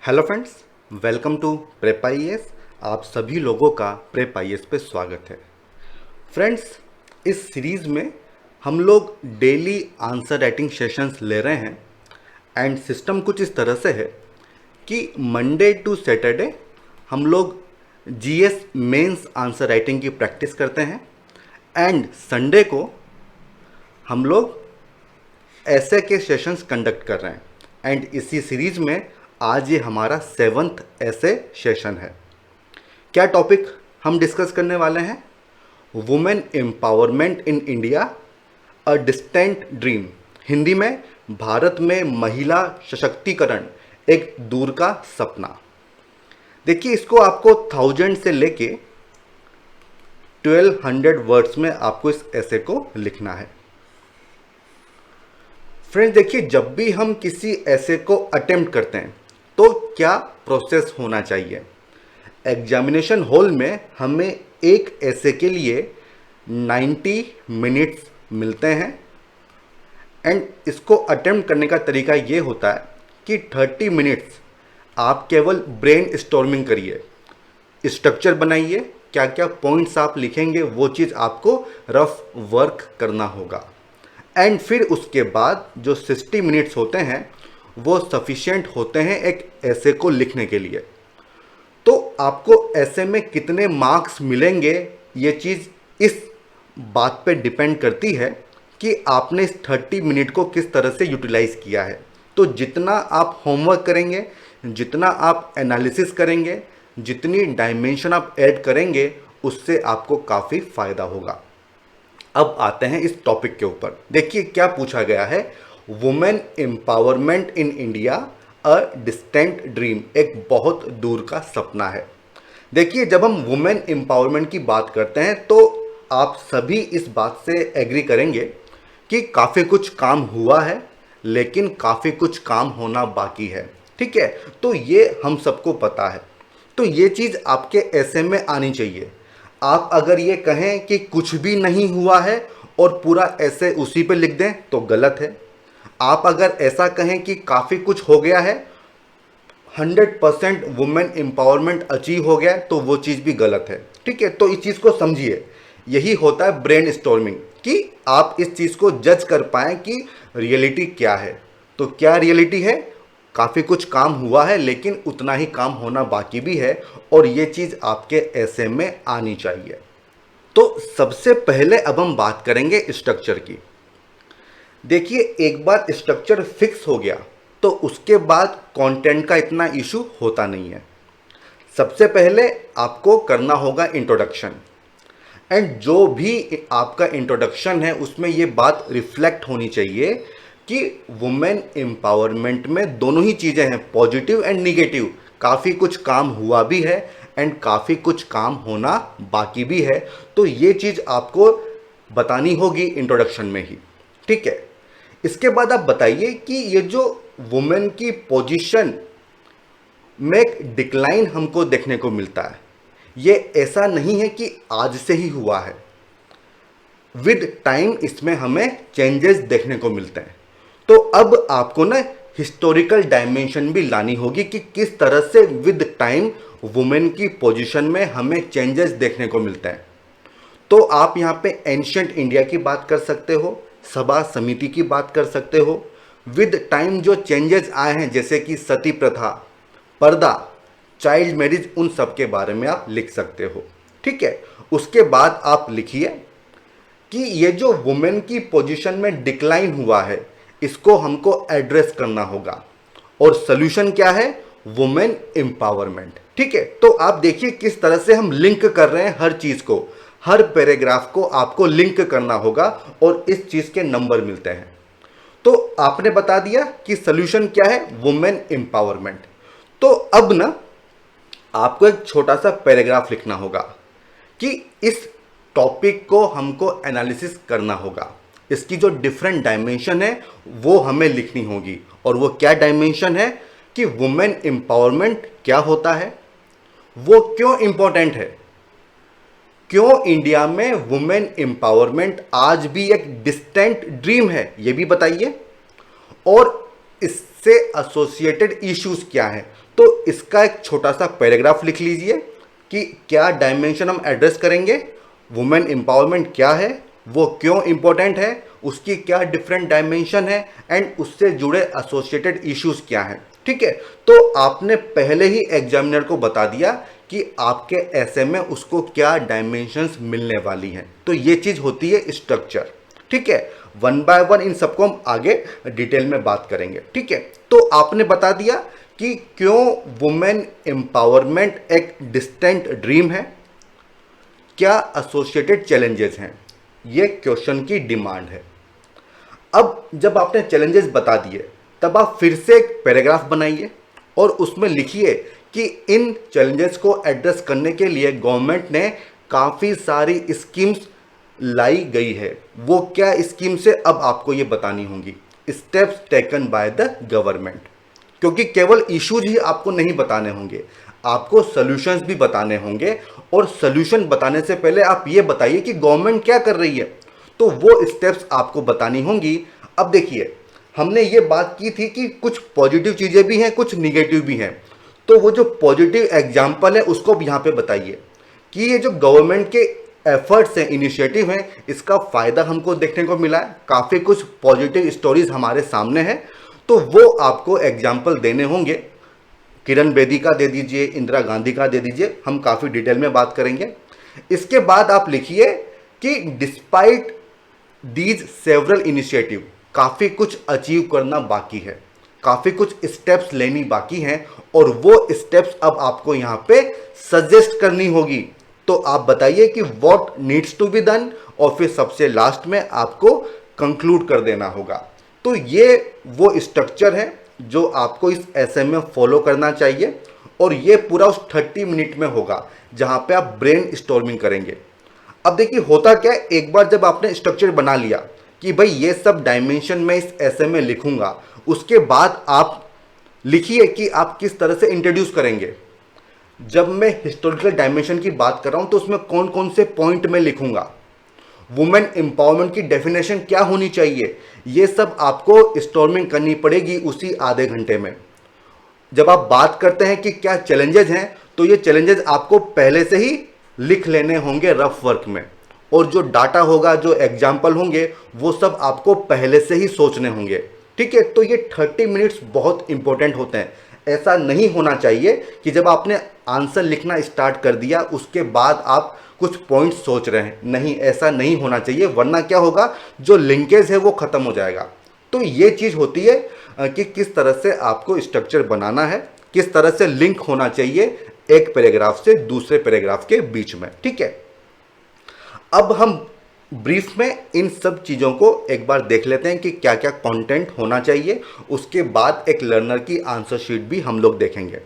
Hello friends, welcome to Prep IAS. आप सभी लोगों का प्रेप आईएएस पे स्वागत है। फ्रेंड्स, इस सीरीज़ में हम लोग डेली आंसर राइटिंग सेशंस ले रहे हैं एंड सिस्टम कुछ इस तरह से है कि मंडे टू सैटरडे हम लोग जीएस मेंस आंसर राइटिंग की प्रैक्टिस करते हैं एंड संडे को हम लोग ऐसे के सेशंस कंडक्ट कर रहे हैं एंड इसी सीरीज में आज ये हमारा 7th ऐसे सेशन है। क्या टॉपिक हम डिस्कस करने वाले हैं? Women empowerment in India, a distant dream. Hindi में भारत में महिला सशक्तिकरण एक दूर का सपना। देखिए, इसको आपको 1000 से लेके 1200 वर्ड्स में आपको इस ऐसे को लिखना है। फ्रेंड्स, देखिए, जब भी हम किसी ऐसे को अटेम्प्ट करते हैं तो क्या प्रोसेस होना चाहिए। एग्जामिनेशन हॉल में हमें एक ऐसे के लिए 90 मिनट्स मिलते हैं एंड इसको अटेम्प्ट करने का तरीका ये होता है कि 30 मिनट्स आप केवल ब्रेन स्टॉर्मिंग करिए, स्ट्रक्चर बनाइए, क्या क्या पॉइंट्स आप लिखेंगे वो चीज़ आपको रफ वर्क करना होगा एंड फिर उसके बाद जो 60 मिनट्स होते हैं वो सफिशिएंट होते हैं एक ऐसे को लिखने के लिए। तो आपको ऐसे में कितने मार्क्स मिलेंगे ये चीज़ इस बात पे डिपेंड करती है कि आपने इस 30 मिनट को किस तरह से यूटिलाइज किया है। तो जितना आप होमवर्क करेंगे, जितना आप एनालिसिस करेंगे, जितनी डायमेंशन आप ऐड करेंगे, उससे आपको काफ़ी फ़ायदा होगा। अब आते हैं इस टॉपिक के ऊपर। देखिए क्या पूछा गया है, women empowerment in India, a distant dream, एक बहुत दूर का सपना है। देखिए, जब हम वुमेन एम्पावरमेंट की बात करते हैं तो आप सभी इस बात से एग्री करेंगे कि काफ़ी कुछ काम हुआ है लेकिन काफ़ी कुछ काम होना बाकी है। ठीक है, तो ये हम सबको पता है। तो ये चीज़ आपके ऐसे में आनी चाहिए। आप अगर ये कहें कि कुछ भी नहीं हुआ है और पूरा ऐसे उसी पे लिख दें तो गलत है। आप अगर ऐसा कहें कि काफ़ी कुछ हो गया है, 100% वुमेन एम्पावरमेंट अचीव हो गया, तो वो चीज़ भी गलत है। ठीक है, तो इस चीज़ को समझिए। यही होता है ब्रेन स्टॉर्मिंग, कि आप इस चीज़ को जज कर पाएँ कि रियलिटी क्या है। तो क्या रियलिटी है? काफ़ी कुछ काम हुआ है लेकिन उतना ही काम होना बाकी भी है और ये चीज़ आपके ऐसे में आनी चाहिए। तो सबसे पहले अब हम बात करेंगे स्ट्रक्चर की। देखिए, एक बार स्ट्रक्चर फिक्स हो गया तो उसके बाद कंटेंट का इतना इशू होता नहीं है। सबसे पहले आपको करना होगा इंट्रोडक्शन एंड जो भी आपका इंट्रोडक्शन है उसमें ये बात रिफ्लेक्ट होनी चाहिए कि वुमेन एम्पावरमेंट में दोनों ही चीज़ें हैं, पॉजिटिव एंड निगेटिव। काफ़ी कुछ काम हुआ भी है एंड काफ़ी कुछ काम होना बाकी भी है। तो ये चीज़ आपको बतानी होगी इंट्रोडक्शन में ही। ठीक है, इसके बाद आप बताइए कि ये जो वुमेन की पोजीशन में एक डिक्लाइन हमको देखने को मिलता है, ये ऐसा नहीं है कि आज से ही हुआ है। विद टाइम इसमें हमें चेंजेस देखने को मिलते हैं। तो अब आपको ना हिस्टोरिकल डायमेंशन भी लानी होगी कि किस तरह से विद टाइम वुमेन की पोजीशन में हमें चेंजेस देखने को मिलते हैं। तो आप यहाँ पे एंशियंट इंडिया की बात कर सकते हो, सभा समिति की बात कर सकते हो। विद टाइम जो चेंजेस आए हैं जैसे कि सती प्रथा, पर्दा, चाइल्ड मैरिज, उन सब के बारे में आप लिख सकते हो। ठीक है, उसके बाद आप लिखिए कि ये जो वुमेन की पोजीशन में डिक्लाइन हुआ है इसको हमको एड्रेस करना होगा और सोल्यूशन क्या है? Women empowerment. ठीक है, तो आप देखिए किस तरह से हम लिंक कर रहे हैं हर चीज को, हर पैराग्राफ को आपको लिंक करना होगा और इस चीज के नंबर मिलते हैं। तो आपने बता दिया कि सोल्यूशन क्या है, वुमेन एम्पावरमेंट। तो अब ना आपको एक छोटा सा पैराग्राफ लिखना होगा कि इस टॉपिक को हमको एनालिसिस करना होगा। इसकी जो डिफरेंट डायमेंशन है वो हमें लिखनी होगी। और वो क्या डायमेंशन है कि वुमेन एम्पावरमेंट क्या होता है, वो क्यों इंपॉर्टेंट है, क्यों इंडिया में वुमेन एम्पावरमेंट आज भी एक डिस्टेंट ड्रीम है, ये भी बताइए। और इससे एसोसिएटेड इश्यूज क्या हैं। तो इसका एक छोटा सा पैराग्राफ लिख लीजिए कि क्या डायमेंशन हम एड्रेस करेंगे, वुमेन एम्पावरमेंट क्या है, वो क्यों इंपॉर्टेंट है, उसकी क्या डिफरेंट डायमेंशन है एंड उससे जुड़े एसोसिएटेड इश्यूज क्या हैं। ठीक है, तो आपने पहले ही एग्जामिनर को बता दिया कि आपके ऐसे में उसको क्या डायमेंशंस मिलने वाली हैं। तो ये चीज़ होती है स्ट्रक्चर। ठीक है, वन बाय वन इन सबको हम आगे डिटेल में बात करेंगे। ठीक है, तो आपने बता दिया कि क्यों वुमेन एम्पावरमेंट एक डिस्टेंट ड्रीम है, क्या एसोसिएटेड चैलेंजेस हैं, ये क्वेश्चन की डिमांड है। अब जब आपने चैलेंजेस बता दिए तब आप फिर से एक पैराग्राफ बनाइए और उसमें लिखिए कि इन चैलेंजेस को एड्रेस करने के लिए गवर्नमेंट ने काफ़ी सारी स्कीम्स लाई गई है। वो क्या स्कीम से अब आपको ये बतानी होंगी, steps taken by the government. क्योंकि केवल इश्यूज ही आपको नहीं बताने होंगे, आपको सॉल्यूशंस भी बताने होंगे। और सॉल्यूशन बताने से पहले आप ये बताइए कि गवर्नमेंट क्या कर रही है, तो वो स्टेप्स आपको बतानी होंगी। अब देखिए, हमने ये बात की थी कि कुछ पॉजिटिव चीज़ें भी हैं, कुछ निगेटिव भी हैं। तो वो जो पॉजिटिव एग्जाम्पल है उसको भी यहाँ पे बताइए कि ये जो गवर्नमेंट के एफर्ट्स हैं, इनिशिएटिव हैं, इसका फ़ायदा हमको देखने को मिला है। काफ़ी कुछ पॉजिटिव स्टोरीज हमारे सामने हैं, तो वो आपको एग्जाम्पल देने होंगे। किरण बेदी का दे दीजिए, इंदिरा गांधी का दे दीजिए, हम काफ़ी डिटेल में बात करेंगे। इसके बाद आप लिखिए कि डिस्पाइट दीज सेवरल इनिशिएटिव, काफ़ी कुछ अचीव करना बाकी है, काफ़ी कुछ स्टेप्स लेनी बाकी हैं और वो स्टेप्स अब आपको यहाँ पे सजेस्ट करनी होगी। तो आप बताइए कि what needs to be done और फिर सबसे लास्ट में आपको कंक्लूड कर देना होगा। तो ये वो स्ट्रक्चर है जो आपको इस एसे में फॉलो करना चाहिए और ये पूरा उस 30 मिनट में होगा जहाँ पे आप ब्रेन स्टॉर्मिंग करेंगे। अब देखिए होता क्या है, एक बार जब आपने स्ट्रक्चर बना लिया कि भाई ये सब डायमेंशन मैं इस एसे में लिखूंगा, उसके बाद आप लिखिए कि आप किस तरह से इंट्रोड्यूस करेंगे। जब मैं हिस्टोरिकल डायमेंशन की बात कर रहा हूं तो उसमें कौन कौन से पॉइंट में लिखूंगा, वुमेन एम्पावरमेंट की डेफिनेशन क्या होनी चाहिए, ये सब आपको स्टॉर्मिंग करनी पड़ेगी उसी आधे घंटे में। जब आप बात करते हैं कि क्या चैलेंजेस हैं, तो ये चैलेंजेस आपको पहले से ही लिख लेने होंगे रफ वर्क में, और जो डाटा होगा, जो एग्जाम्पल होंगे, वो सब आपको पहले से ही सोचने होंगे। ठीक है, तो ये 30 मिनट्स बहुत इंपॉर्टेंट होते हैं। ऐसा नहीं होना चाहिए कि जब आपने आंसर लिखना स्टार्ट कर दिया उसके बाद आप कुछ पॉइंट्स सोच रहे हैं। नहीं, ऐसा नहीं होना चाहिए, वरना क्या होगा, जो लिंकेज है वो ख़त्म हो जाएगा। तो ये चीज़ होती है कि किस तरह से आपको स्ट्रक्चर बनाना है, किस तरह से लिंक होना चाहिए एक पैराग्राफ से दूसरे पैराग्राफ के बीच में। ठीक है, अब हम ब्रीफ में इन सब चीज़ों को एक बार देख लेते हैं कि क्या क्या कंटेंट होना चाहिए। उसके बाद एक लर्नर की आंसर शीट भी हम लोग देखेंगे।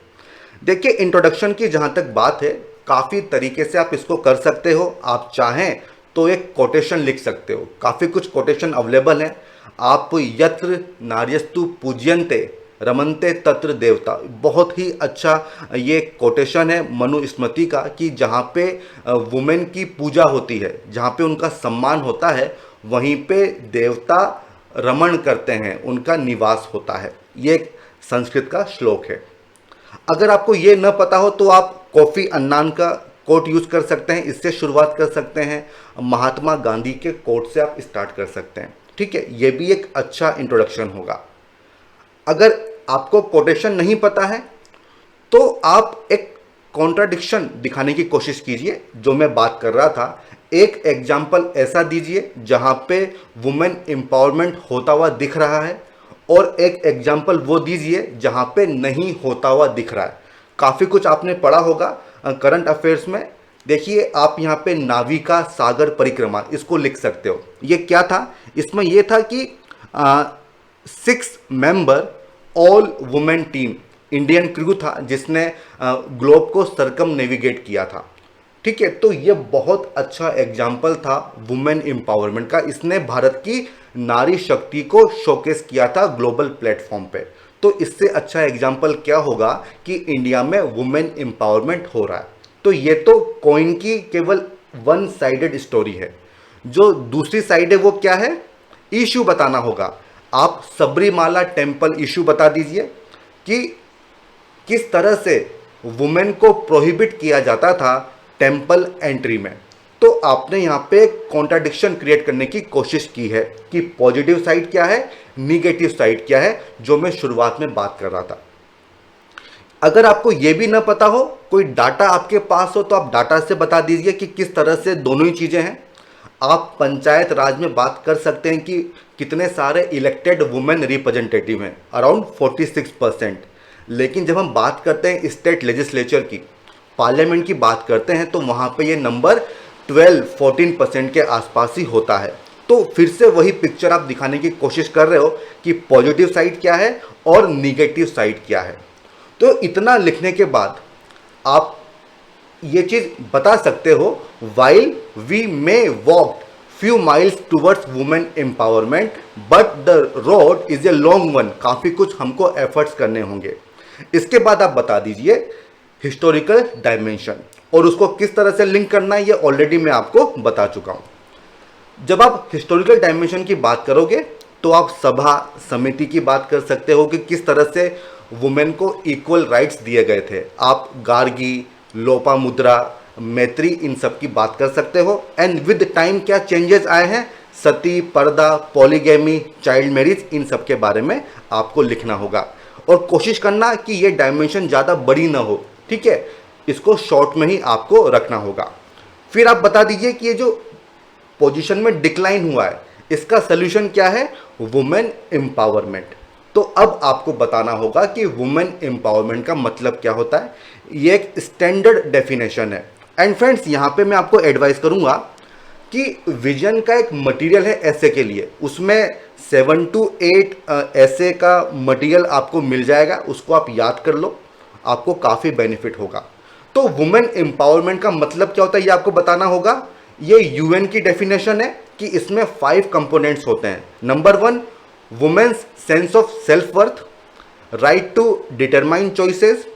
देखिए, इंट्रोडक्शन की जहाँ तक बात है, काफ़ी तरीके से आप इसको कर सकते हो। आप चाहें तो एक कोटेशन लिख सकते हो, काफ़ी कुछ कोटेशन अवेलेबल हैं। आप यत्र नार्यस्तु पूज्यन्ते रमनते तत्र देवता, बहुत ही अच्छा ये कोटेशन है मनुस्मृति का कि जहाँ पे वुमेन की पूजा होती है, जहाँ पे उनका सम्मान होता है, वहीं पे देवता रमण करते हैं, उनका निवास होता है। ये एक संस्कृत का श्लोक है। अगर आपको ये न पता हो तो आप कोफी अन्नान का कोट यूज़ कर सकते हैं, इससे शुरुआत कर सकते हैं। महात्मा गांधी के कोट से आप स्टार्ट कर सकते हैं। ठीक है, ये भी एक अच्छा इंट्रोडक्शन होगा। अगर आपको कोटेशन नहीं पता है तो आप एक कॉन्ट्राडिक्शन दिखाने की कोशिश कीजिए। जो मैं बात कर रहा था, एक एग्जाम्पल ऐसा दीजिए जहाँ पे वुमेन एम्पावरमेंट होता हुआ दिख रहा है, और एक एग्जाम्पल वो दीजिए जहाँ पे नहीं होता हुआ दिख रहा है। काफ़ी कुछ आपने पढ़ा होगा करंट अफेयर्स में। देखिए, आप यहाँ पे नाविका सागर परिक्रमा इसको लिख सकते हो। ये क्या था, इसमें ये था कि 6 member all women team Indian crew था जिसने ग्लोब को सरकम नेविगेट किया था। ठीक है, तो ये बहुत अच्छा एग्जाम्पल था वुमेन एम्पावरमेंट का। इसने भारत की नारी शक्ति को शोकेस किया था ग्लोबल प्लेटफॉर्म पे। तो इससे अच्छा एग्जाम्पल क्या होगा कि इंडिया में वुमेन एम्पावरमेंट हो रहा है। तो ये तो कॉइन की केवल वन साइडेड स्टोरी है। जो दूसरी साइड है वो क्या है, इशू बताना होगा। आप सबरीमाला टेम्पल इशू बता दीजिए कि किस तरह से वुमेन को प्रोहिबिट किया जाता था टेम्पल एंट्री में। तो आपने यहाँ पे कॉन्ट्राडिक्शन क्रिएट करने की कोशिश की है कि पॉजिटिव साइड क्या है, निगेटिव साइड क्या है, जो मैं शुरुआत में बात कर रहा था। अगर आपको ये भी ना पता हो, कोई डाटा आपके पास हो, तो आप डाटा से बता दीजिए कि किस तरह से दोनों ही चीज़ें हैं। आप पंचायत राज में बात कर सकते हैं कि कितने सारे इलेक्टेड वुमेन रिप्रेजेंटेटिव हैं, अराउंड 46%। लेकिन जब हम बात करते हैं स्टेट लेजिस्लेचर की, पार्लियामेंट की बात करते हैं, तो वहाँ पे ये नंबर 12-14% के आसपास ही होता है। तो फिर से वही पिक्चर आप दिखाने की कोशिश कर रहे हो कि पॉजिटिव साइड क्या है और निगेटिव साइड क्या है। तो इतना लिखने के बाद आप ये चीज़ बता सकते हो, while we may walk few miles towards women empowerment but the road is a long one. काफ़ी कुछ हमको एफर्ट्स करने होंगे। इसके बाद आप बता दीजिए हिस्टोरिकल डायमेंशन, और उसको किस तरह से लिंक करना है ये ऑलरेडी मैं आपको बता चुका हूँ। जब आप हिस्टोरिकल डायमेंशन की बात करोगे तो आप सभा समिति की बात कर सकते हो कि किस तरह से वुमेन को इक्वल राइट्स दिए गए थे। आप गार्गी, लोपामुद्रा, मैत्री, इन सब की बात कर सकते हो। एंड विद टाइम क्या चेंजेस आए हैं, सती, पर्दा, पॉलीगैमी, चाइल्ड मैरिज, इन सब के बारे में आपको लिखना होगा। और कोशिश करना कि ये डायमेंशन ज़्यादा बड़ी ना हो, ठीक है, इसको शॉर्ट में ही आपको रखना होगा। फिर आप बता दीजिए कि ये जो पोजीशन में डिक्लाइन हुआ है, इसका सोल्यूशन क्या है, वुमेन एम्पावरमेंट। तो अब आपको बताना होगा कि वुमेन एम्पावरमेंट का मतलब क्या होता है। ये एक स्टैंडर्ड डेफिनेशन है। एंड फ्रेंड्स, यहाँ पे मैं आपको एडवाइस करूँगा कि विजन का एक मटेरियल है ऐसे के लिए, उसमें 7 to 8 ऐसे का मटेरियल आपको मिल जाएगा, उसको आप याद कर लो, आपको काफ़ी बेनिफिट होगा। तो वुमेन एम्पावरमेंट का मतलब क्या होता है ये आपको बताना होगा। ये यूएन की डेफिनेशन है कि इसमें 5 कंपोनेंट्स होते हैं। Number 1, women's sense of self worth, right to determine choices,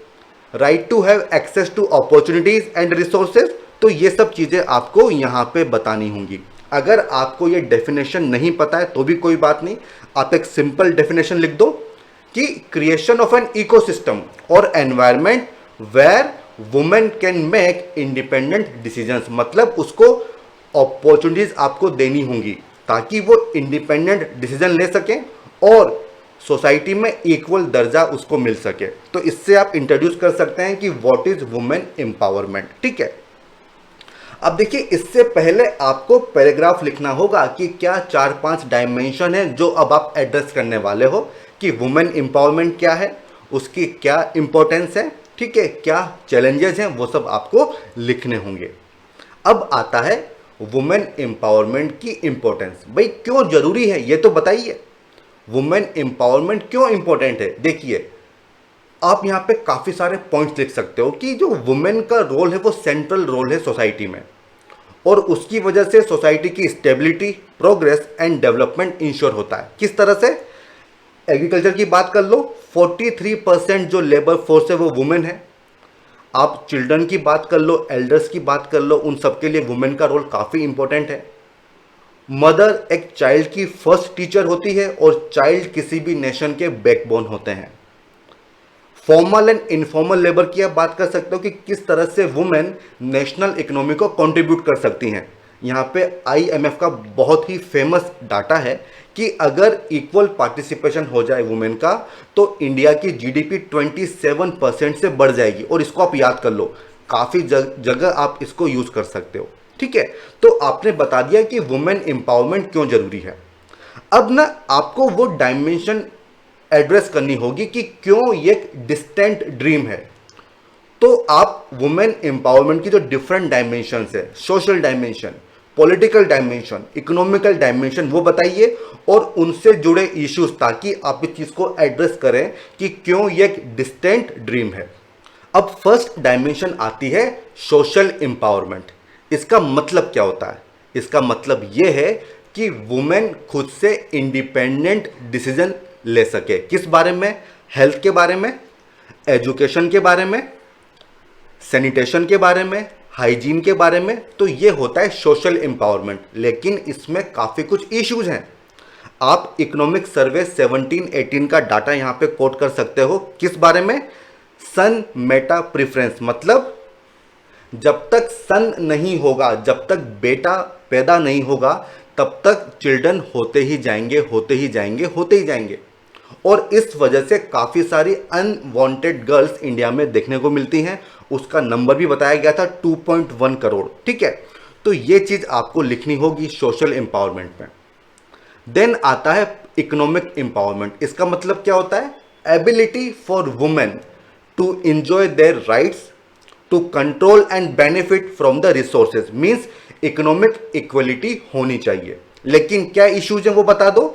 right to have access to opportunities and resources. तो ये सब चीज़ें आपको यहाँ पे बतानी होंगी। अगर आपको ये डेफिनेशन नहीं पता है तो भी कोई बात नहीं, आप एक सिंपल डेफिनेशन लिख दो कि क्रिएशन ऑफ एन इकोसिस्टम और environment where women can make independent decisions. मतलब उसको अपॉर्चुनिटीज आपको देनी होंगी ताकि वो इंडिपेंडेंट डिसीजन ले सकें और सोसाइटी में इक्वल दर्जा उसको मिल सके। तो इससे आप इंट्रोड्यूस कर सकते हैं कि व्हाट इज वुमेन एम्पावरमेंट, ठीक है। अब देखिए, इससे पहले आपको पैराग्राफ लिखना होगा कि क्या 4-5 डायमेंशन है जो अब आप एड्रेस करने वाले हो, कि वुमेन एम्पावरमेंट क्या है, उसकी क्या इंपॉर्टेंस है, ठीक है, क्या चैलेंजेस हैं, वो सब आपको लिखने होंगे। अब आता है वुमेन एम्पावरमेंट की इंपॉर्टेंस। भाई क्यों जरूरी है ये तो बताइए, वुमेन एम्पावरमेंट क्यों इंपॉर्टेंट है। देखिए, आप यहाँ पे काफ़ी सारे पॉइंट्स लिख सकते हो कि जो वुमेन का रोल है वो सेंट्रल रोल है सोसाइटी में, और उसकी वजह से सोसाइटी की stability, progress and development ensure होता है। किस तरह से, एग्रीकल्चर की बात कर लो, 43% जो लेबर फोर्स है वो वुमेन है। आप चिल्ड्रन की बात कर लो, एल्डर्स की बात कर लो, उन सबके लिए वुमेन का रोल काफ़ी इंपॉर्टेंट है। मदर एक चाइल्ड की फर्स्ट टीचर होती है और चाइल्ड किसी भी नेशन के बैकबोन होते हैं। फॉर्मल एंड इनफॉर्मल लेबर की आप बात कर सकते हो कि किस तरह से वुमेन नेशनल इकोनॉमी को कंट्रीब्यूट कर सकती हैं। यहाँ पे IMF का बहुत ही फेमस डाटा है कि अगर इक्वल पार्टिसिपेशन हो जाए वुमेन का तो इंडिया की GDP 27% से बढ़ जाएगी। और इसको आप याद कर लो, काफ़ी जगह आप इसको यूज़ कर सकते हो, ठीक है। तो आपने बता दिया कि वुमेन एम्पावरमेंट क्यों जरूरी है। अब ना आपको वो डायमेंशन एड्रेस करनी होगी कि क्यों ये एक डिस्टेंट ड्रीम है। तो आप वुमेन एम्पावरमेंट की जो डिफरेंट डायमेंशंस है, social dimension, political dimension, economical dimension, वो बताइए और उनसे जुड़े इश्यूज, ताकि आप इस चीज़ को एड्रेस करें कि क्यों ये एक डिस्टेंट ड्रीम है। अब फर्स्ट डायमेंशन आती है सोशल एम्पावरमेंट। इसका मतलब क्या होता है, इसका मतलब ये है कि वुमेन खुद से इंडिपेंडेंट डिसीजन ले सके। किस बारे में, हेल्थ के बारे में, एजुकेशन के बारे में, सैनिटेशन के बारे में, हाइजीन के बारे में। तो ये होता है सोशल एम्पावरमेंट। लेकिन इसमें काफ़ी कुछ इश्यूज हैं। आप इकोनॉमिक सर्वे 17-18 का डाटा यहाँ पे कोट कर सकते हो। किस बारे में, सन मेटा प्रेफरेंस मतलब जब तक सन नहीं होगा, जब तक बेटा पैदा नहीं होगा, तब तक चिल्ड्रन होते ही जाएंगे, होते ही जाएंगे, होते ही जाएंगे। और इस वजह से काफ़ी सारी अनवांटेड गर्ल्स इंडिया में देखने को मिलती हैं। उसका नंबर भी बताया गया था 2.1 करोड़। ठीक है, तो ये चीज़ आपको लिखनी होगी सोशल एम्पावरमेंट में। देन आता है इकोनॉमिक एम्पावरमेंट। इसका मतलब क्या होता है? Ability for women to enjoy their rights to control and benefit from the resources. Means economic equality होनी चाहिए। लेकिन क्या इश्यूज हैं वो बता दो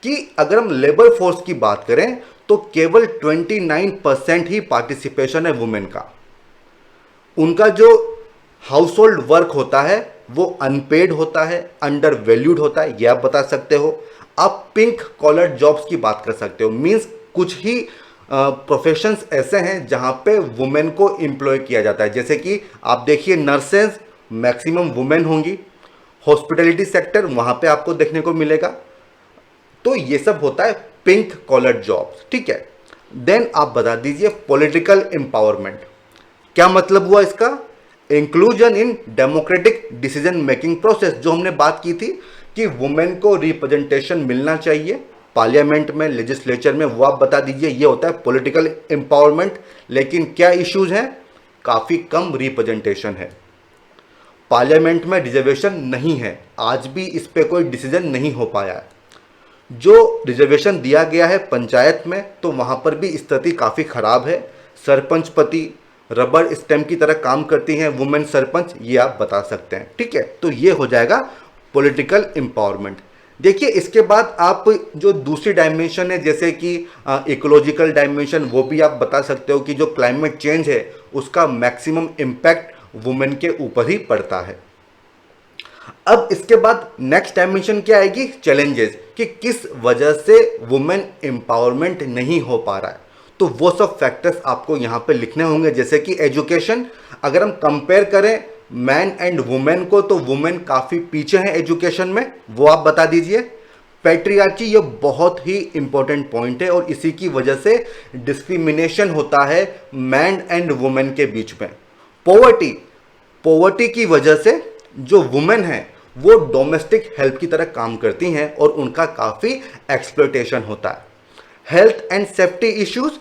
कि अगर हम लेबर फोर्स की बात करें तो केवल 29% ही पार्टिसिपेशन है वुमेन का। उनका जो हाउस होल्ड वर्क होता है वो अनपेड होता है, अंडर वैल्यूड होता है, ये आप बता सकते हो। आप पिंक कॉलर जॉब्स की बात कर सकते हो। मीन्स कुछ ही प्रोफेशंस ऐसे हैं जहां पे वुमेन को एम्प्लॉय किया जाता है। जैसे कि आप देखिए नर्सेज मैक्सिमम वुमेन होंगी, हॉस्पिटैलिटी सेक्टर वहां पे आपको देखने को मिलेगा। तो ये सब होता है पिंक कॉलर जॉब्स। ठीक है, देन आप बता दीजिए पॉलिटिकल एम्पावरमेंट। क्या मतलब हुआ इसका? Inclusion in democratic decision making process. जो हमने बात की थी कि वुमेन को रिप्रेजेंटेशन मिलना चाहिए पार्लियामेंट में, लेजिस्लेचर में, वो आप बता दीजिए। ये होता है पॉलिटिकल एम्पावरमेंट। लेकिन क्या इश्यूज हैं? काफ़ी कम रिप्रेजेंटेशन है, पार्लियामेंट में रिजर्वेशन नहीं है, आज भी इस पर कोई डिसीजन नहीं हो पाया है। जो रिजर्वेशन दिया गया है पंचायत में तो वहाँ पर भी स्थिति काफ़ी ख़राब है। सरपंच पति रबर स्टैम्प की तरह काम करती हैं वुमेन सरपंच, ये आप बता सकते हैं। ठीक है, तो ये हो जाएगा पॉलिटिकल एम्पावरमेंट। देखिए इसके बाद आप जो दूसरी डायमेंशन है जैसे कि इकोलॉजिकल डायमेंशन, वो भी आप बता सकते हो कि जो क्लाइमेट चेंज है उसका मैक्सिमम इम्पैक्ट वुमेन के ऊपर ही पड़ता है। अब इसके बाद नेक्स्ट डायमेंशन क्या आएगी? चैलेंजेस, कि किस वजह से वुमेन एम्पावरमेंट नहीं हो पा रहा है। तो वो सब फैक्टर्स आपको यहाँ पे लिखने होंगे। जैसे कि एजुकेशन, अगर हम कंपेयर करें मैन एंड वुमेन को तो वुमेन काफ़ी पीछे हैं एजुकेशन में, वो आप बता दीजिए। पैट्रियार्की, ये बहुत ही इंपॉर्टेंट पॉइंट है और इसी की वजह से डिस्क्रिमिनेशन होता है मैन एंड वुमेन के बीच में। पॉवर्टी, पॉवर्टी की वजह से जो वुमेन है वो डोमेस्टिक हेल्प की तरह काम करती हैं और उनका काफ़ी एक्सप्लॉयटेशन होता है। हेल्थ एंड सेफ्टी इश्यूज,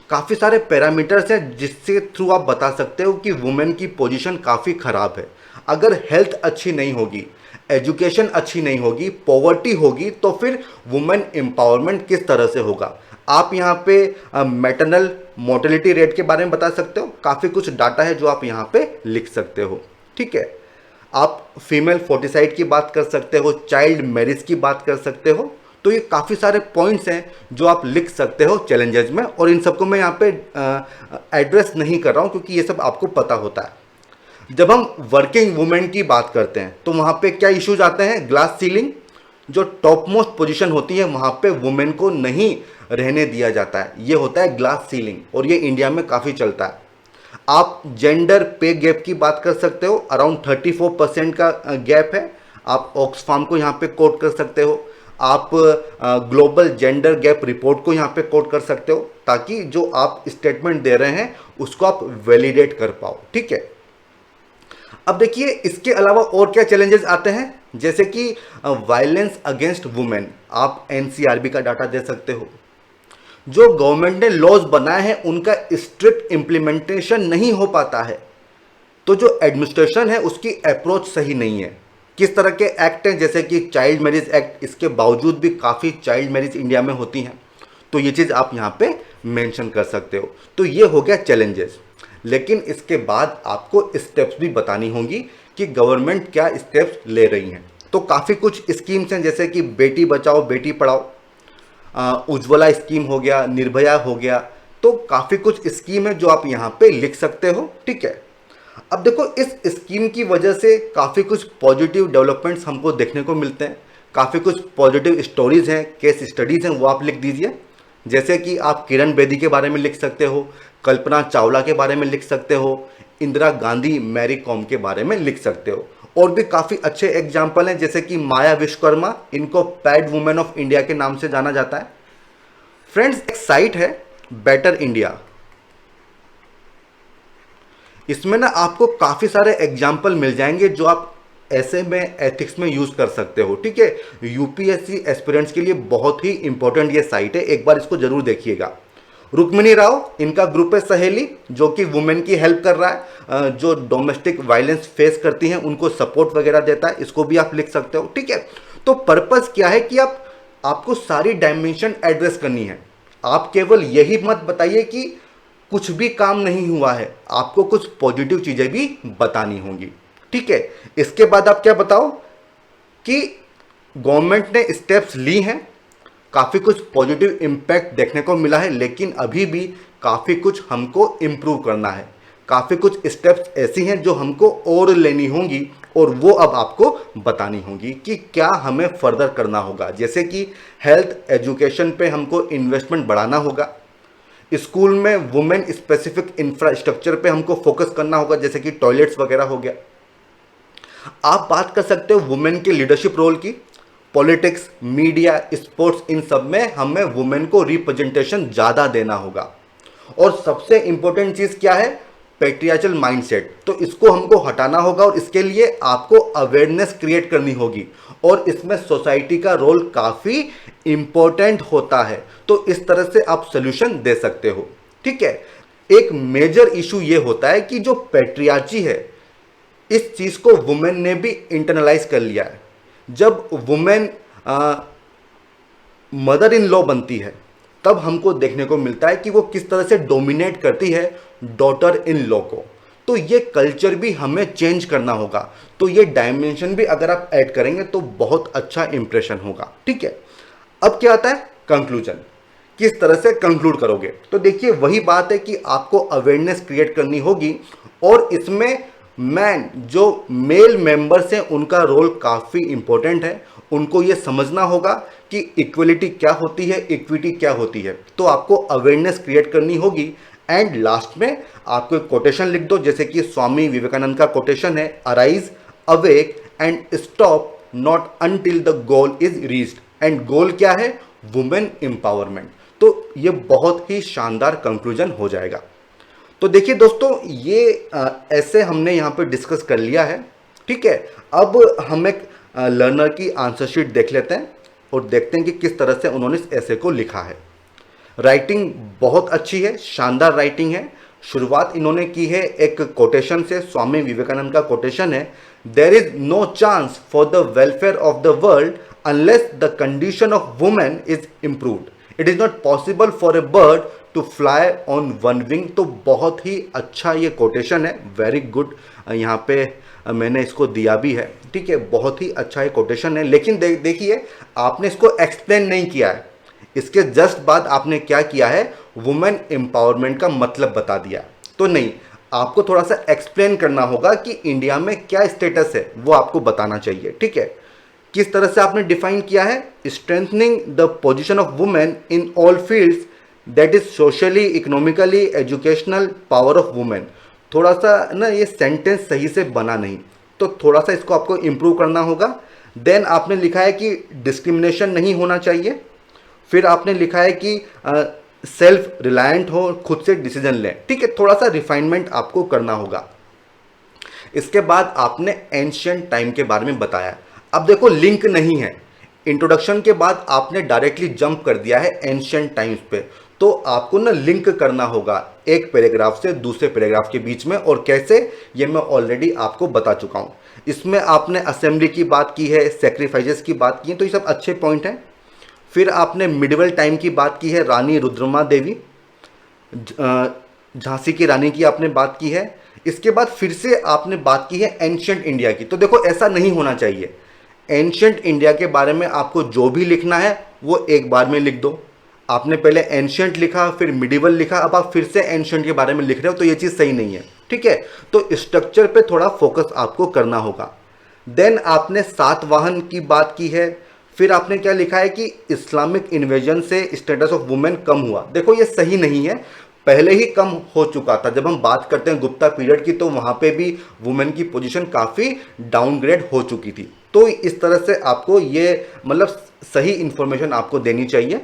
काफ़ी सारे पैरामीटर्स हैं जिससे थ्रू आप बता सकते हो कि वुमेन की पोजीशन काफ़ी ख़राब है। अगर हेल्थ अच्छी नहीं होगी, एजुकेशन अच्छी नहीं होगी, पॉवर्टी होगी, तो फिर वुमेन एम्पावरमेंट किस तरह से होगा? आप यहाँ पे मैटरनल मोर्टेलिटी रेट के बारे में बता सकते हो। काफ़ी कुछ डाटा है जो आप यहाँ पे लिख सकते हो। ठीक है, आप फीमेल फोर्टिसाइड की बात कर सकते हो, चाइल्ड मैरिज की बात कर सकते हो। तो ये काफ़ी सारे पॉइंट्स हैं जो आप लिख सकते हो चैलेंजेस में, और इन सबको मैं यहाँ पे एड्रेस नहीं कर रहा हूँ क्योंकि ये सब आपको पता होता है। जब हम वर्किंग वुमेन की बात करते हैं तो वहाँ पे क्या इश्यूज आते हैं? ग्लास सीलिंग, जो टॉप मोस्ट पोजीशन होती है वहाँ पे वुमेन को नहीं रहने दिया जाता है, ये होता है ग्लास सीलिंग, और ये इंडिया में काफ़ी चलता है। आप जेंडर पे गैप की बात कर सकते हो, अराउंड 34% का गैप है। आप ऑक्सफार्म को यहाँ पे कोट कर सकते हो। आप ग्लोबल जेंडर गैप रिपोर्ट को यहाँ पे कोट कर सकते हो ताकि जो आप स्टेटमेंट दे रहे हैं उसको आप वैलिडेट कर पाओ। ठीक है, अब देखिए इसके अलावा और क्या चैलेंजेस आते हैं, जैसे कि वायलेंस अगेंस्ट वुमेन। आप एनसीआरबी का डाटा दे सकते हो। जो गवर्नमेंट ने लॉज बनाए हैं उनका स्ट्रिक्ट इम्प्लीमेंटेशन नहीं हो पाता है, तो जो एडमिनिस्ट्रेशन है उसकी अप्रोच सही नहीं है। किस तरह के एक्ट हैं, जैसे कि चाइल्ड मैरिज एक्ट, इसके बावजूद भी काफ़ी चाइल्ड मैरिज इंडिया में होती हैं, तो ये चीज़ आप यहाँ पे मेंशन कर सकते हो। तो ये हो गया चैलेंजेस। लेकिन इसके बाद आपको स्टेप्स भी बतानी होंगी कि गवर्नमेंट क्या स्टेप्स ले रही हैं। तो काफ़ी कुछ स्कीम्स हैं जैसे कि बेटी बचाओ बेटी पढ़ाओ, उज्ज्वला स्कीम हो गया, निर्भया हो गया, तो काफ़ी कुछ स्कीम है जो आप यहाँ पे लिख सकते हो। ठीक है, अब देखो इस स्कीम की वजह से काफ़ी कुछ पॉजिटिव डेवलपमेंट्स हमको देखने को मिलते हैं, काफ़ी कुछ पॉजिटिव स्टोरीज हैं, केस स्टडीज़ हैं, वो आप लिख दीजिए। जैसे कि आप किरण बेदी के बारे में लिख सकते हो, कल्पना चावला के बारे में लिख सकते हो, इंदिरा गांधी, मैरी कॉम के बारे में लिख सकते हो। और भी काफ़ी अच्छे एग्जाम्पल हैं जैसे कि माया विश्वकर्मा, इनको पैड वुमेन ऑफ इंडिया के नाम से जाना जाता है। फ्रेंड्स, एक साइट है बेटर इंडिया, इसमें ना आपको काफ़ी सारे एग्जाम्पल मिल जाएंगे जो आप ऐसे में एथिक्स में यूज़ कर सकते हो। ठीक है, यूपीएससी एस्पिरेंट्स के लिए बहुत ही इंपॉर्टेंट ये साइट है, एक बार इसको जरूर देखिएगा। रुक्मिणी राव, इनका ग्रुप है सहेली, जो कि वुमेन की हेल्प कर रहा है, जो डोमेस्टिक वायलेंस फेस करती हैं उनको सपोर्ट वगैरह देता है, इसको भी आप लिख सकते हो। ठीक है, तो पर्पस क्या है कि आपको सारी डायमेंशन एड्रेस करनी है। आप केवल यही मत बताइए कि कुछ भी काम नहीं हुआ है, आपको कुछ पॉजिटिव चीजें भी बतानी होंगी। ठीक है, इसके बाद आप क्या बताओ कि गवर्नमेंट ने स्टेप्स ली हैं, काफ़ी कुछ पॉजिटिव इम्पैक्ट देखने को मिला है, लेकिन अभी भी काफ़ी कुछ हमको इम्प्रूव करना है। काफ़ी कुछ स्टेप्स ऐसी हैं जो हमको और लेनी होंगी और वो अब आपको बतानी होंगी कि क्या हमें फर्दर करना होगा। जैसे कि हेल्थ एजुकेशन पे हमको इन्वेस्टमेंट बढ़ाना होगा, स्कूल में वुमेन स्पेसिफिक इंफ्रास्ट्रक्चर पे हमको फोकस करना होगा, जैसे कि टॉयलेट्स वगैरह हो गया। आप बात कर सकते हो वुमेन के लीडरशिप रोल की, पॉलिटिक्स, मीडिया, स्पोर्ट्स, इन सब में हमें वुमेन को रिप्रेजेंटेशन ज़्यादा देना होगा। और सबसे इंपॉर्टेंट चीज़ क्या है, पैट्रियार्चल माइंडसेट, तो इसको हमको हटाना होगा और इसके लिए आपको अवेयरनेस क्रिएट करनी होगी और इसमें सोसाइटी का रोल काफ़ी इंपॉर्टेंट होता है। तो इस तरह से आप सोल्यूशन दे सकते हो। ठीक है, एक मेजर इशू ये होता है कि जो पैट्रियार्ची है, इस चीज़ को वुमेन ने भी इंटरनलाइज कर लिया है। जब वुमेन मदर इन लॉ बनती है तब हमको देखने को मिलता है कि वो किस तरह से डोमिनेट करती है डॉटर इन लॉ को। तो ये कल्चर भी हमें चेंज करना होगा। तो ये डायमेंशन भी अगर आप ऐड करेंगे तो बहुत अच्छा इंप्रेशन होगा। ठीक है, अब क्या आता है कंक्लूजन, किस तरह से कंक्लूड करोगे। तो देखिए वही बात है कि आपको अवेयरनेस क्रिएट करनी होगी और इसमें मैन जो मेल मेंबर्स हैं उनका रोल काफ़ी इंपॉर्टेंट है। उनको ये समझना होगा कि इक्वलिटी क्या होती है, इक्विटी क्या होती है। तो आपको अवेयरनेस क्रिएट करनी होगी। एंड लास्ट में आपको एक कोटेशन लिख दो, जैसे कि स्वामी विवेकानंद का कोटेशन है, arise, awake and stop not until the goal is reached. And goal क्या है, वुमेन एम्पावरमेंट। तो ये बहुत ही शानदार कंक्लूजन हो जाएगा। तो देखिए दोस्तों, ये ऐसे हमने यहाँ पे डिस्कस कर लिया है। ठीक है, अब हम एक लर्नर की आंसर शीट देख लेते हैं और देखते हैं कि किस तरह से उन्होंने इस ऐसे को लिखा है। राइटिंग बहुत अच्छी है, शानदार राइटिंग है। शुरुआत इन्होंने की है एक कोटेशन से, स्वामी विवेकानंद का कोटेशन है, there is no chance for the welfare of the world unless the condition of women is improved, it is not possible for a bird to fly on one wing. तो बहुत ही अच्छा ये quotation है, very good. यहाँ पे मैंने इसको दिया भी है। ठीक है, बहुत ही अच्छा ये कोटेशन है। लेकिन देखिए आपने इसको एक्सप्लेन नहीं किया है। इसके जस्ट बाद आपने क्या किया है, वुमेन एम्पावरमेंट का मतलब बता दिया। तो नहीं, आपको थोड़ा सा एक्सप्लेन करना होगा कि इंडिया में क्या स्टेटस है, वो आपको बताना चाहिए। ठीक है, किस तरह से आपने डिफाइन किया है, strengthening the position of women in all fields that is socially, economically, educational, power of women. थोड़ा सा ना ये सेंटेंस सही से बना नहीं, तो थोड़ा सा इसको आपको इम्प्रूव करना होगा। देन आपने लिखा है कि डिस्क्रिमिनेशन नहीं होना चाहिए। फिर आपने लिखा है कि सेल्फ रिलायंट हो, खुद से डिसीजन लें। ठीक है, थोड़ा सा रिफाइनमेंट आपको करना होगा। इसके बाद आपने एंशिएंट टाइम के बारे में बताया। अब देखो लिंक नहीं है, इंट्रोडक्शन के बाद आपने डायरेक्टली जंप कर दिया है एंशिएंट टाइम्स पे। तो आपको ना लिंक करना होगा एक पैराग्राफ से दूसरे पैराग्राफ के बीच में, और कैसे, ये मैं ऑलरेडी आपको बता चुका हूँ। इसमें आपने असेंबली की बात की है, सेक्रीफाइसेस की बात की है, तो ये सब अच्छे पॉइंट हैं। फिर आपने मिडिवल टाइम की बात की है, रानी रुद्रमा देवी, झांसी की रानी की आपने बात की है। इसके बाद फिर से आपने बात की है एंशिएंट इंडिया की। तो देखो ऐसा नहीं होना चाहिए, एंशिएंट इंडिया के बारे में आपको जो भी लिखना है वो एक बार में लिख दो। आपने पहले एंशिएंट लिखा, फिर मिडिवल लिखा, अब आप फिर से एंशिएंट के बारे में लिख रहे हो, तो ये चीज़ सही नहीं है। ठीक है, तो स्ट्रक्चर पे थोड़ा फोकस आपको करना होगा। देन आपने सातवाहन की बात की है। फिर आपने क्या लिखा है कि इस्लामिक इन्वेजन से स्टेटस ऑफ वुमेन कम हुआ। देखो ये सही नहीं है, पहले ही कम हो चुका था। जब हम बात करते हैं गुप्ता पीरियड की, तो वहाँ पे भी वुमेन की पोजीशन काफ़ी डाउनग्रेड हो चुकी थी। तो इस तरह से आपको ये मतलब सही इंफॉर्मेशन आपको देनी चाहिए।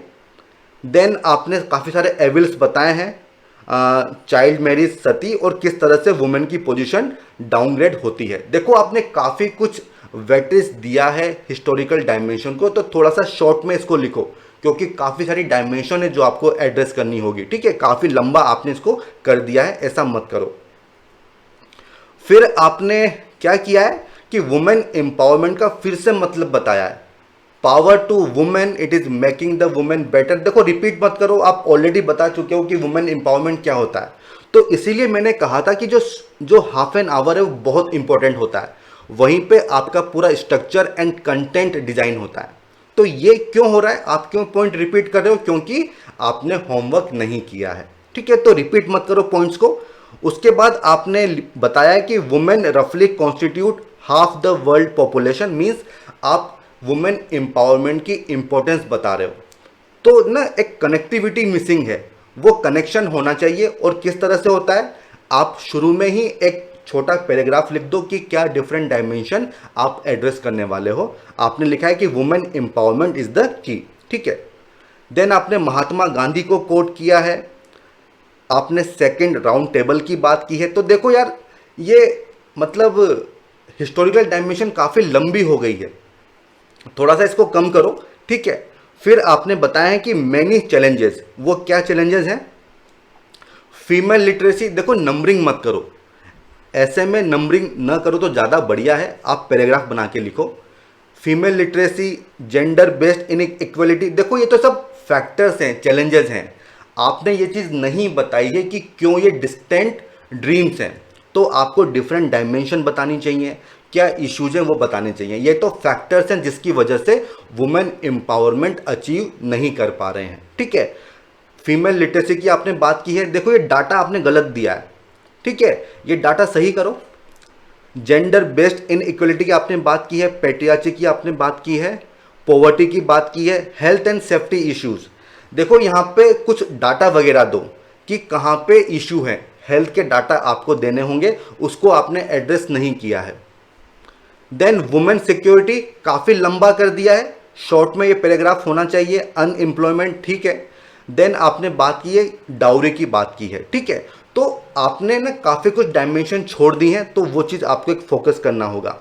देन आपने काफ़ी सारे एविल्स बताए हैं, चाइल्ड मैरिज, सती और किस तरह से वुमेन की पोजीशन डाउनग्रेड होती है। देखो आपने काफ़ी कुछ वेटेज दिया है हिस्टोरिकल डायमेंशन को, तो थोड़ा सा शॉर्ट में इसको लिखो क्योंकि काफ़ी सारी डायमेंशन है जो आपको एड्रेस करनी होगी। ठीक है, काफ़ी लंबा आपने इसको कर दिया है, ऐसा मत करो। फिर आपने क्या किया है कि वुमेन एम्पावरमेंट का फिर से मतलब बताया है। Power to women, it is making the women better. देखो रिपीट मत करो, आप ऑलरेडी बता चुके हो कि वुमेन एम्पावरमेंट क्या होता है। तो इसीलिए मैंने कहा था कि जो हाफ एन आवर है वो बहुत इंपॉर्टेंट होता है, वहीं पे आपका पूरा स्ट्रक्चर एंड कंटेंट डिजाइन होता है। तो ये क्यों हो रहा है, आप क्यों पॉइंट रिपीट कर रहे हो? क्योंकि आपने होमवर्क नहीं किया है। ठीक है, तो रिपीट मत करो पॉइंट्स को। उसके बाद आपने बताया कि वुमेन रफली constitute half the world population, means आप वुमेन एम्पावरमेंट की इंपॉर्टेंस बता रहे हो। तो ना एक कनेक्टिविटी मिसिंग है, वो कनेक्शन होना चाहिए। और किस तरह से होता है, आप शुरू में ही एक छोटा पैराग्राफ लिख दो कि क्या डिफरेंट डायमेंशन आप एड्रेस करने वाले हो। आपने लिखा है कि women empowerment is the key. ठीक है, देन आपने महात्मा गांधी को कोट किया है, आपने सेकंड राउंड टेबल की बात की है। तो देखो यार, ये मतलब हिस्टोरिकल डायमेंशन काफ़ी लंबी हो गई है, थोड़ा सा इसको कम करो। ठीक है, फिर आपने बताया है कि मैनी चैलेंजेस, वो क्या चैलेंजेस हैं? फीमेल लिटरेसी, देखो नंबरिंग मत करो, ऐसे में नंबरिंग न करो तो ज़्यादा बढ़िया है, आप पैराग्राफ बना के लिखो। Female literacy, gender based in equality, देखो ये तो सब फैक्टर्स हैं, चैलेंजेस हैं। आपने ये चीज़ नहीं बताई है कि क्यों ये डिस्टेंट ड्रीम्स हैं, तो आपको डिफरेंट डायमेंशन बतानी चाहिए, क्या इश्यूज हैं वो बताने चाहिए। ये तो फैक्टर्स हैं जिसकी वजह से वुमेन एम्पावरमेंट अचीव नहीं कर पा रहे हैं। ठीक है, फीमेल लिटरेसी की आपने बात की है, देखो ये डाटा आपने गलत दिया है। ठीक है, ये डाटा सही करो। जेंडर बेस्ड इन इक्वलिटी की आपने बात की है, पेट्रियार्ची की आपने बात की है, पॉवर्टी की बात की है, हेल्थ एंड सेफ्टी इश्यूज। देखो यहाँ पे कुछ डाटा वगैरह दो कि कहाँ पे इशू है, हेल्थ के डाटा आपको देने होंगे, उसको आपने एड्रेस नहीं किया है। देन वुमेन सिक्योरिटी काफ़ी लंबा कर दिया है, शॉर्ट में ये पैराग्राफ होना चाहिए। अनएम्प्लॉयमेंट, ठीक है। देन आपने बात की है, डाउरी की बात की है। ठीक है, तो आपने ना काफ़ी कुछ डायमेंशन छोड़ दी हैं, तो वो चीज़ आपको एक फोकस करना होगा।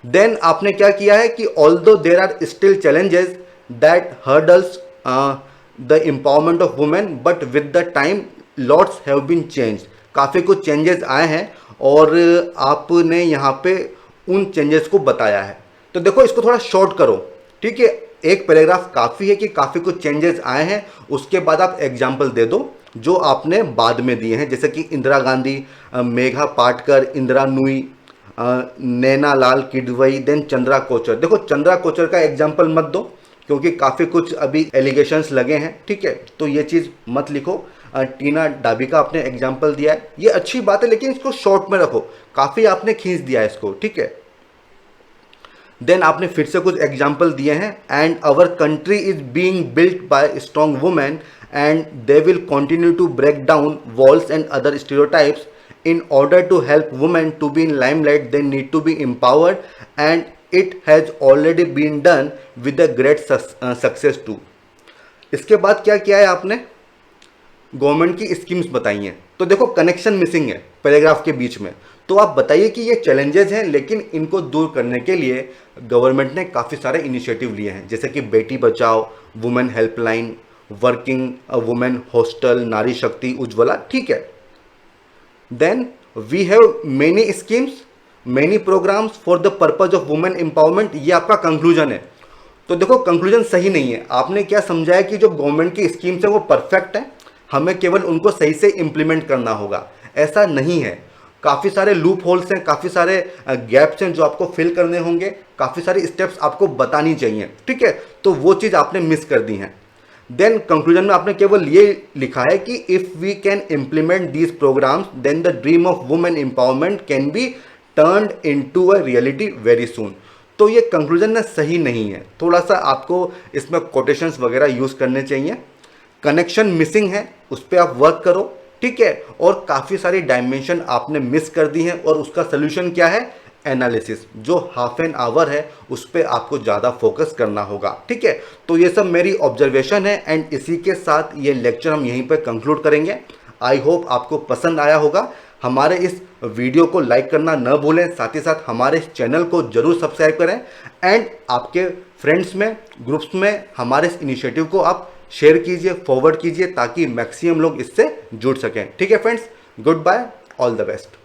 देन आपने क्या किया है कि although there are still challenges that hurdles the empowerment of women, but with the time lots have been change. काफ़ी कुछ चेंजेस आए हैं और आपने यहाँ पे उन चेंजेस को बताया है। तो देखो इसको थोड़ा शॉर्ट करो। ठीक है, एक पैराग्राफ काफ़ी है कि काफ़ी कुछ चेंजेस आए हैं, उसके बाद आप एग्जाम्पल दे दो जो आपने बाद में दिए हैं, जैसे कि इंदिरा गांधी, मेघा पाटकर, इंदिरा नूई, नैना लाल किडवई, देन चंद्रा कोचर। देखो चंद्रा कोचर का एग्जाम्पल मत दो क्योंकि काफ़ी कुछ अभी एलिगेशंस लगे हैं। ठीक है, तो ये चीज़ मत लिखो। टीना डाबी का आपने एग्जाम्पल दिया है, ये अच्छी बात है, लेकिन इसको शॉर्ट में रखो, काफ़ी आपने खींच दिया है इसको। ठीक है, देन आपने फिर से कुछ एग्जाम्पल दिए हैं, and our country is being built by strong women and they will continue to break down walls and other stereotypes. In order to help women to be in limelight, they need to be empowered, and it has already been done with a great success too. इसके बाद क्या किया है आपने? Government की schemes बताई हैं। तो देखो कनेक्शन मिसिंग है पैराग्राफ के बीच में, तो आप बताइए कि ये चैलेंजेस हैं, लेकिन इनको दूर करने के लिए गवर्नमेंट ने काफ़ी सारे इनिशिएटिव लिए हैं, जैसे कि Beti Bachao, women helpline, working women hostel, नारी शक्ति, उज्ज्वला। ठीक है, then we have many schemes, many programs for the purpose of women empowerment। ये आपका कंक्लूजन है। तो देखो कंक्लूजन सही नहीं है, आपने क्या समझाया कि जो गवर्नमेंट की स्कीम्स है वो परफेक्ट है, हमें केवल उनको सही से इम्प्लीमेंट करना होगा। ऐसा नहीं है, काफ़ी सारे लूप होल्स हैं, काफ़ी सारे गैप्स हैं जो आपको फिल करने होंगे, काफ़ी सारी स्टेप्स आपको बतानी चाहिए। ठीक है, तो वो चीज़ आपने मिस कर दी है। देन कंक्लूजन में आपने केवल ये लिखा है कि if we can implement these programs then the dream of women empowerment can be turned into a reality very soon. तो ये कंक्लूजन ना सही नहीं है, थोड़ा सा आपको इसमें कोटेशंस वगैरह यूज़ करने चाहिए। कनेक्शन मिसिंग है, उस पर आप वर्क करो। ठीक है, और काफ़ी सारी डायमेंशन आपने मिस कर दी हैं, और उसका सोल्यूशन क्या है? एनालिसिस। जो हाफ एन आवर है उस पर आपको ज़्यादा फोकस करना होगा। ठीक है, तो ये सब मेरी ऑब्जर्वेशन है, एंड इसी के साथ ये लेक्चर हम यहीं पर कंक्लूड करेंगे। आई होप आपको पसंद आया होगा। हमारे इस वीडियो को लाइक करना न भूलें, साथ ही साथ हमारे इस चैनल को जरूर सब्सक्राइब करें एंड आपके फ्रेंड्स में, ग्रुप्स में हमारे इस इनिशिएटिव को आप शेयर कीजिए, फॉरवर्ड कीजिए, ताकि मैक्सिमम लोग इससे जुड़ सकें। ठीक है friends, good bye, all the best.